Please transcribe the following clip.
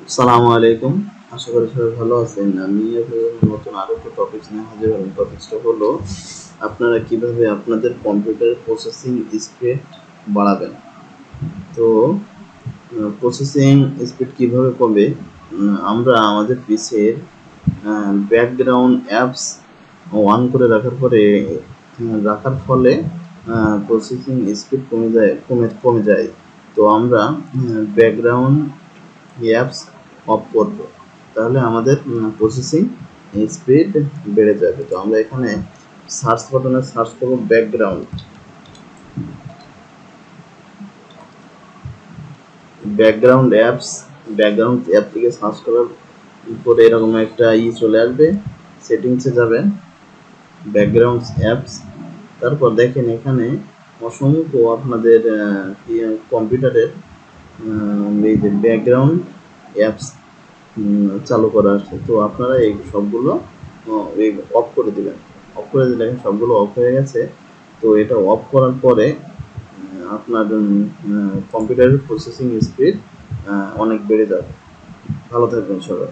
আসসালামু আলাইকুম। আশা করি সবাই ভালো আছেন। আমি আপনাদের নতুন আরো একটা টপিকস নিয়ে হাজির হলাম। টপিকসটা হলো আপনারা কিভাবে আপনাদের কম্পিউটারের প্রসেসিং স্পিড বাড়াবেন। তো প্রসেসিং স্পিড কিভাবে কমবে? আমরা আমাদের পিসির ব্যাকগ্রাউন্ড অ্যাপস অন করে রাখার ফলে প্রসেসিং স্পিড কমে যায়। তো আমরা ব্যাকগ্রাউন্ড অ্যাপস অফ করব, তাহলে আমাদের প্রসেসিং স্পিড বেড়ে যাবে। তো আমরা এখানে সার্চ বাটনে সার্চ করব ব্যাকগ্রাউন্ড অ্যাপস। ব্যাকগ্রাউন্ড অ্যাপ থেকে সার্চ করার পরে এরকম একটা চলে আসবে। সেটিংসে যাবেন, ব্যাকগ্রাউন্ড অ্যাপস। তারপর দেখেন এখানে অসংখ্য আপনাদের কম্পিউটারের এই যে ব্যাকগ্রাউন্ড অ্যাপস চালু করা আছে। তো আপনারা এই সবগুলো অফ করে দিবেন। অফ করে দিলে সবগুলো অফ হয়ে গেছে। তো এটা অফ করার পরে আপনার কম্পিউটারের প্রসেসিং স্পিড অনেক বেড়ে যাবে। ভালো থাকবেন সবাই।